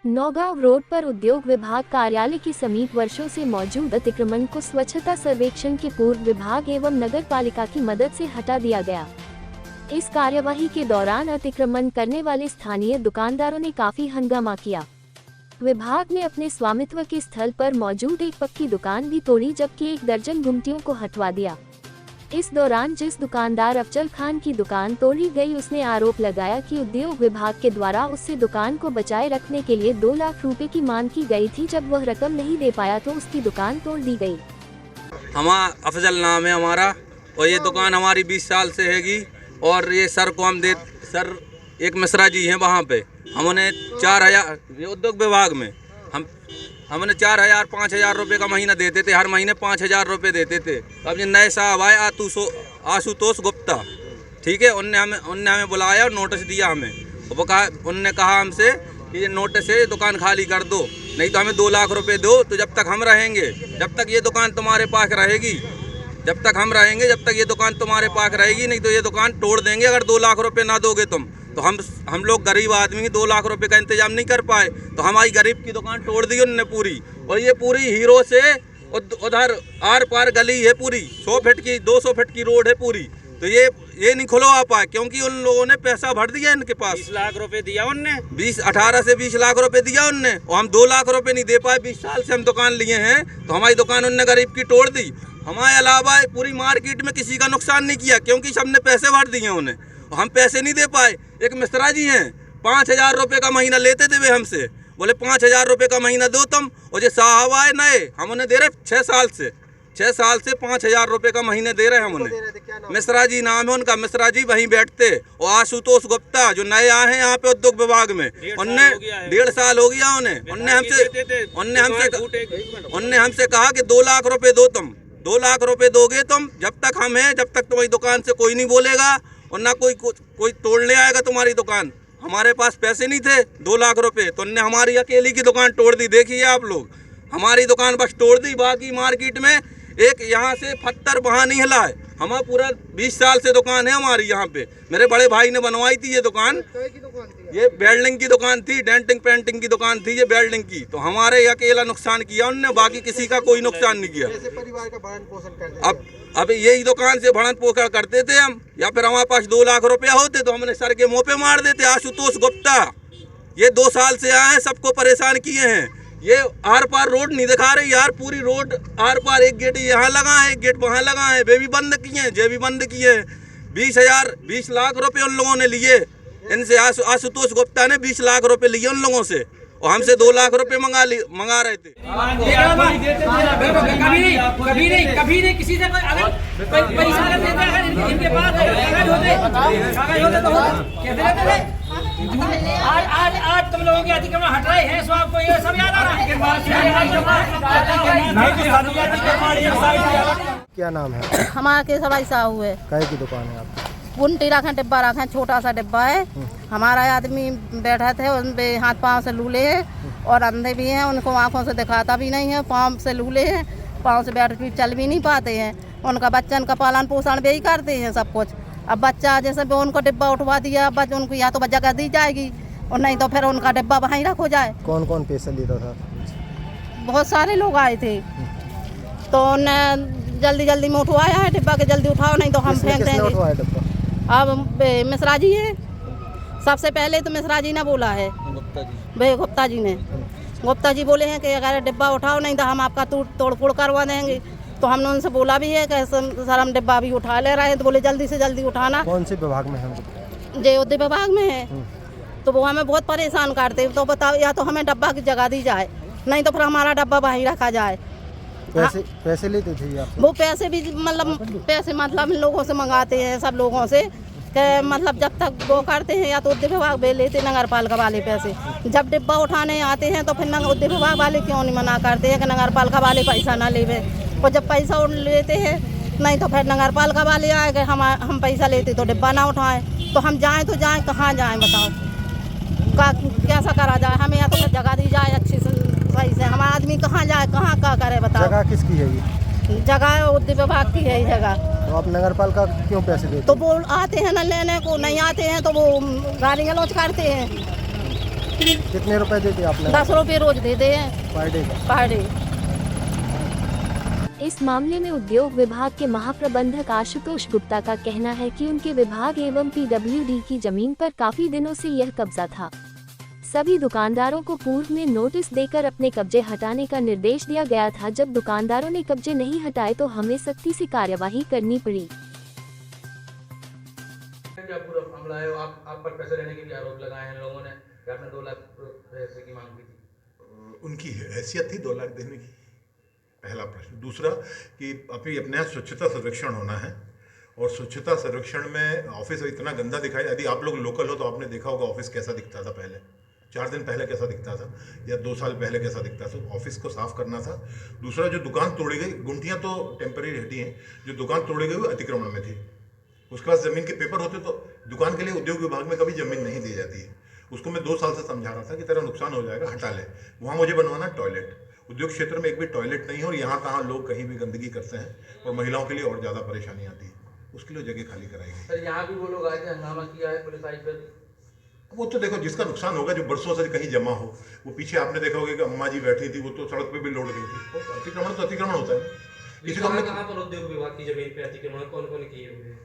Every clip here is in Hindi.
नौगांव रोड पर उद्योग विभाग कार्यालय के समीप वर्षों से मौजूद अतिक्रमण को स्वच्छता सर्वेक्षण के पूर्व विभाग एवं नगर पालिका की मदद से हटा दिया गया। इस कार्यवाही के दौरान अतिक्रमण करने वाले स्थानीय दुकानदारों ने काफी हंगामा किया। विभाग ने अपने स्वामित्व के स्थल पर मौजूद एक पक्की दुकान भी तोड़ी, जबकि 1 दर्जन गुमटियों को हटवा दिया। इस दौरान जिस दुकानदार अफजल खान की दुकान तोड़ी गई, उसने आरोप लगाया कि उद्योग विभाग के द्वारा उससे दुकान को बचाए रखने के लिए 2 लाख रुपए की मांग की गई थी। जब वह रकम नहीं दे पाया तो उसकी दुकान तोड़ दी गई। हमारा अफजल नाम है हमारा, और ये दुकान हमारी 20 साल से हैगी। और ये सर को हम सर एक मिश्रा जी हैं वहाँ पे, हमने 4000 उद्योग विभाग में हमने 4000 5000 रुपये का महीना देते थे, हर महीने 5000 रुपये देते थे। अब ये नए साहब आए आशुतोष गुप्ता, ठीक है, उनने हमें बुलाया और नोटिस दिया हमें। उनने कहा हमसे कि ये नोटिस है, दुकान खाली कर दो, नहीं तो हमें 2 लाख रुपए दो। तो जब तक हम रहेंगे, जब तक ये दुकान तुम्हारे पास रहेगी, जब तक हम रहेंगे, जब तक ये दुकान तुम्हारे पास रहेगी, नहीं तो ये दुकान तोड़ देंगे अगर 2 लाख रुपए ना दोगे तुम। तो हम लोग गरीब आदमी 2 लाख रुपए का इंतजाम नहीं कर पाए, तो हमारी गरीब की दुकान तोड़ दी उन्होंने पूरी। और ये पूरी हीरो से उधर आर पार गली है पूरी, 100 फीट की 200 फीट की रोड है पूरी। तो ये नहीं खुलवा पाए क्योंकि उन लोगों ने पैसा भर दिया इनके पास। 20 लाख रुपए दिया उनने, 18 से 20 लाख रुपए दिया उनने, और हम 2 लाख रुपए नहीं दे पाए। 20 साल से हम दुकान लिए हैं, तो हमारी दुकान उनने गरीब की तोड़ दी। हमारे अलावा पूरी मार्केट में किसी का नुकसान नहीं किया क्योंकि सबने पैसे भर दिए उन्हें, हम पैसे नहीं दे पाए। एक मिश्रा जी हैं, 5000 रुपये का महीना लेते थे वे हमसे, बोले 5000 रुपये का महीना दो तुम। और जो साहब आए नए, हम उन्हें दे रहे 6 साल से 5000 रुपये का महीने दे रहे हैं हम उन्हें। मिश्रा जी नाम है उनका, मिश्रा जी वहीं बैठते। और आशुतोष गुप्ता जो नए आए हैं यहाँ पे उद्योग विभाग में, उनने 1.5 साल हो गया उन्हें। उनने हमसे कहा कि 2 लाख रुपये दो तुम, 2 लाख रुपये दोगे तुम, जब तक हम हैं, जब तक तुम्हारी दुकान से कोई नहीं बोलेगा और ना कोई तोड़ने आएगा तुम्हारी दुकान। हमारे पास पैसे नहीं थे 2 लाख रुपए, तो उनने हमारी अकेली की दुकान तोड़ दी। देखिए आप लोग, हमारी दुकान बस तोड़ दी, बाकी मार्केट में एक यहाँ से पत्थर वहाँ नहीं हिला है। हमारा पूरा 20 साल से दुकान है हमारी यहाँ पे। मेरे बड़े भाई ने बनवाई थी ये दुकान, ये वेल्डिंग की दुकान थी, डेंटिंग पेंटिंग की दुकान थी ये वेल्डिंग की। तो हमारे अकेला नुकसान किया उनने, बाकी किसी का कोई नुकसान नहीं किया। परिवार का भरण पोषण करते अब यही दुकान से भरण पोषण करते थे हम, या फिर हमारे पास 2 लाख रुपया होते तो हमने सर के मुंह पे मार देते। आशुतोष गुप्ता ये 2 साल से आए हैं, सबको परेशान किए हैं। ये आर पार रोड नहीं दिखा रही यार, पूरी रोड आर पार, एक गेट यहाँ लगा है, एक गेट वहाँ लगा है, वे भी बंद किए हैं, जे भी बंद किए हैं। 20 लाख रुपए उन लोगों ने लिए इनसे। आशुतोष गुप्ता ने 20 लाख रुपए लिए उन लोगों से, और हमसे 2 लाख रुपए मंगा रहे थे। कभी नहीं किसी से पैसा देते हैं, इनके पास कागज होते तो कहते रहते थे। आज तुम लोगों के अतिक्रमण हट रहे हैं, सो आपको ये सब याद आ रहा है। क्या नाम है? हमारा के सवाई साहू है। काय की दुकान है आपकी? गुंटी रखें, डिब्बा रखें, छोटा सा डिब्बा है। हमारा आदमी बैठा थे, उन पे हाथ पाँव से लूले हैं और अंधे भी हैं, उनको आँखों से दिखाता भी नहीं है, पाँव से लूले हैं, पाँव से बैठ भी चल भी नहीं पाते हैं। उनका बच्चन का पालन पोषण भी करते हैं सब कुछ। अब बच्चा जैसे भी उनको डिब्बा उठवा दिया, उनको या तो जगह दी जाएगी और नहीं तो फिर उनका डिब्बा वहीं रखो जाए। कौन कौन पैसा लेता था? बहुत सारे लोग आए थे, तो उन्हें जल्दी में उठवाया है डिब्बा के, जल्दी उठाओ नहीं तो हम फेंक देंगे। अब मिश्रा जी है, सबसे पहले तो मिश्रा जी ने बोला है, गुप्ता जी ने। गुप्ता जी बोले हैं कि अगर डिब्बा उठाओ नहीं तो हम आपका तोड़ फोड़ करवा देंगे। तो हमने उनसे बोला भी है कि सर हम डिब्बा भी उठा ले रहे हैं, तो बोले जल्दी से जल्दी उठाना। कौन से विभाग में हम? जे उद्योग विभाग में है। तो वो हमें बहुत परेशान करते। तो बताओ, या तो हमें डिब्बा की जगह दी जाए, नहीं तो फिर हमारा डिब्बा वहीं रखा जाए। पैसे लेते थे आप? वो पैसे भी मतलब लोगों से मंगाते हैं, सब लोगों से, कि मतलब जब तक वो करते हैं या तो उद्योग विभाग भी लेते नगर पालिका वाले पैसे। जब डिब्बा उठाने आते हैं तो फिर उद्योग विभाग वाले क्यों नहीं मना करते हैं कि नगर पालिका वाले पैसा ना लेवे। और जब पैसा लेते हैं, नहीं तो फिर नगर पालिका वाले आए कि हम पैसा लेते तो डिब्बा ना उठाएं। तो हम जाएँ तो जाएँ कहाँ जाएँ बताओ, कैसा करा जाए? हमें या तो जगह दी जाए अच्छी से, सही से। हमारा आदमी कहाँ जाए, कहाँ क्या करे बताओ? जगह किसकी है ये? जगह उद्योग विभाग की है ये जगह। तो आप नगर पालिका क्यों पैसे देते? तो वो आते हैं ना लेने को, नहीं आते हैं तो वो गाली गलौज करते हैं। कितने रुपए देते आपने 10 रुपये रोज देते हैं पर डे का? Per day. इस मामले में उद्योग विभाग के महाप्रबंधक आशुतोष गुप्ता का कहना है कि उनके विभाग एवं पीडब्ल्यूडी की जमीन पर काफी दिनों से यह कब्जा था। सभी दुकानदारों को पूर्व में नोटिस देकर अपने कब्जे हटाने का निर्देश दिया गया था। जब दुकानदारों ने कब्जे नहीं हटाए तो हमें सख्ती से कार्यवाही करनी पड़ी। क्या पूरा मामला है? आप पर पैसे लेने के भी आरोप लगाए हैं लोगों ने कि आपने 2 लाख पैसे की मांग की थी। उनकी हैसियत थी 2 लाख देने की, पहला प्रश्न। दूसरा कि अभी अपने यहाँ स्वच्छता सर्वेक्षण होना है और स्वच्छता सर्वेक्षण में ऑफिस इतना गंदा दिखाई। यदि आप लोग लोकल हो तो आपने देखा होगा ऑफिस कैसा दिखता था पहले, 4 दिन पहले कैसा दिखता था या 2 साल पहले कैसा दिखता था। ऑफिस को साफ करना था। दूसरा, जो दुकान तोड़ी गई, गुंठियाँ तो टेम्पररी हटी हैं, जो दुकान तोड़ी गई वो अतिक्रमण में थी। उसके पास ज़मीन के पेपर होते तो दुकान के लिए उद्योग विभाग में कभी ज़मीन नहीं दी जाती है। उसको मैं 2 साल से समझा रहा था कि तेरा नुकसान हो जाएगा, हटा ले। वहाँ मुझे बनवाना टॉयलेट, उद्योग क्षेत्र में एक भी टॉयलेट नहीं है और यहाँ तहाँ लोग कहीं भी गंदगी करते हैं और महिलाओं के लिए और ज़्यादा परेशानी आती है। उसके लिए जगह खाली कराई गई। सर यहाँ भी वो लोग आए थे, हंगामा किया है, पुलिस आई फिर? वो तो देखो, जिसका नुकसान होगा, जो बरसों से कहीं जमा हो, वो पीछे आपने देखा होगा कि अम्मा जी बैठी थी, वो तो सड़क पे भी लौट गई थी। तो अतिक्रमण तो अतिक्रमण होता है। किसी को हमने कहाँ पर उद्योग विभाग की जमीन पे अतिक्रमण कौन कौन किए हुए हैं?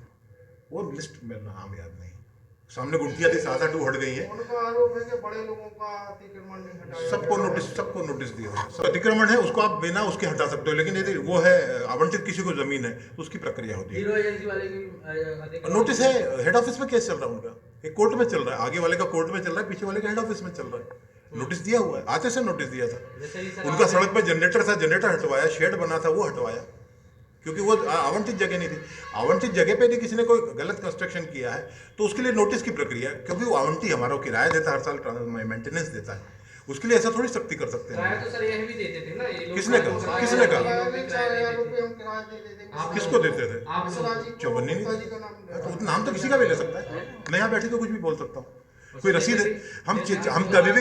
वो लिस्ट में नाम याद नहीं। सामने गुंठियाँ थी, 7-8 हट गई है। उनका आरोप है कि बड़े लोगों का अतिक्रमण नहीं हटाया। सबको नोटिस दिया है। सब अतिक्रमण है, उसको आप बिना उसके हटा सकते हो, लेकिन यदि वो है आवंटित किसी को जमीन है तो उसकी प्रक्रिया होती है। हीरो एजेंसी वाले की नोटिस है, हेड ऑफिस में केस चल रहा है उनका, एक कोर्ट में चल रहा है, आगे वाले का कोर्ट में चल रहा है, पीछे वाले का हेड ऑफिस में चल रहा है। नोटिस दिया हुआ है, आते से नोटिस दिया था। उनका सड़क पर जनरेटर था, जनरेटर हटवाया, शेड बना था वो हटवाया, क्योंकि वो आवंटित जगह नहीं थी। आवंटित जगह पे यदि किसी ने कोई गलत कंस्ट्रक्शन किया है तो उसके लिए नोटिस की प्रक्रिया, क्योंकि वो आवंटी हमारा किराया देता है, हर साल मेंटेनेंस देता है, उसके लिए ऐसा थोड़ी सख्ती कर सकते हैं। तो सर यह भी देते थे ना ये लोग। किसने कहा? 4,000 रुपये हम किराया दे देते हैं। किसको देते थे? मिश्रा जी को, चौबन्नी नहीं पिताजी का नाम देते। तो नाम तो किसी का भी ले सकता है। मैं यहाँ बैठी तो कुछ भी बोल सकता हूँ। कोई रसीद है? हम कभी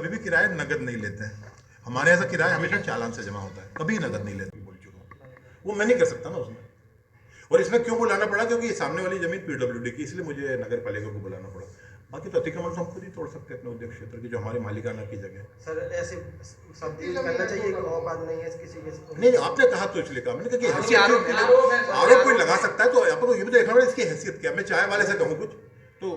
भी किराया नगद नहीं लेते हैं। हमारे ऐसा किराया हमेशा चालान से जमा होता है, कभी नगद नहीं लेते। बोल चुका हूँ, वो मैं नहीं कर सकता ना उसमें। और इसमें क्यों बुलाना पड़ा? क्योंकि सामने वाली जमीन पीडब्ल्यूडी की, इसलिए मुझे नगर पालिका को बुलाना पड़ा। बाकी तो अतिक्रमण तो हम खुद ही तोड़ सकते हैं अपने उद्योग क्षेत्र की, जो हमारे मालिकाना की जगह है। सर ऐसे शब्द यूज करना चाहिए कि औकात नहीं है किसी के। नहीं, आपने कहा तो इसलिए कहा। मैंने कहा कि हैसियत आरोप कोई लगा सकता है, तो आपको ये भी देखना पड़ेगा इसकी हैसियत क्या। मैं चाय वाले से कहूँ कुछ तो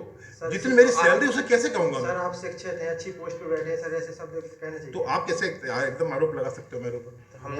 जितनी मेरी सैलरी उसे कैसे कहूँगा? सर आप शिक्षित हैं, अच्छी पोस्ट पे बैठे हैं, सर ऐसे शब्द कहने चाहिए। तो आप कैसे एकदम आरोप लगा सकते हो मेरे ऊपर? हम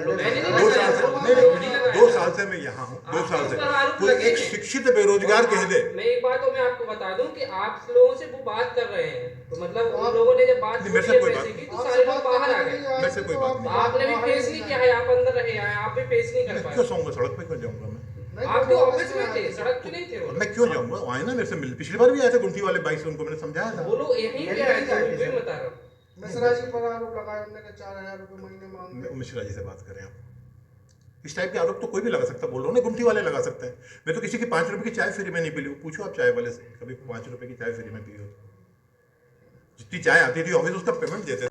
2 साल से मैं यहाँ हूँ, 2 साल से कोई एक शिक्षित बेरोजगार कह दे। मैं एक बात तो मैं आपको बता दूं कि आप लोगों से वो बात कर रहे हैं, तो मतलब उन लोगों ने जब बात मेरे से कोई पैसे की तो सारे लोग बाहर आ गए। मेरे से कोई बात नहीं। आपने भी फेस नहीं किया है, आप अंदर रहे हैं, आप भी फेस नहीं कर मैं पाए। क्यों सोऊंगा? सड़क पे क्यों जाऊँगा मैं? आप तो ऑफिस में थे, सड़क पे नहीं थे। वो मैं क्यों जाऊँगा? आए ना मेरे से मिल, पिछली बार भी आए थे गुंठी वाले बाइक से, उनको मैंने समझाया था। वो लोग यहीं पे आए थे, मैं भी बता रहा हूँ। मिश्रा जी पर आरोप लगाया, उन्होंने कहा 4,000 रुपये महीने मांगते। मिश्रा जी से बात करें आप। इस टाइप के आरोप तो कोई भी लगा सकता है, बोल रहा हूँ ना, गुंठी वाले लगा सकते हैं। मैं तो किसी की 5 रुपए की चाय फ्री में नहीं पी ली। पूछो आप चाय वाले से, कभी 5 रुपए की चाय फ्री में पी हो? जितनी चाय आती थी ऑफिस उसका पेमेंट देते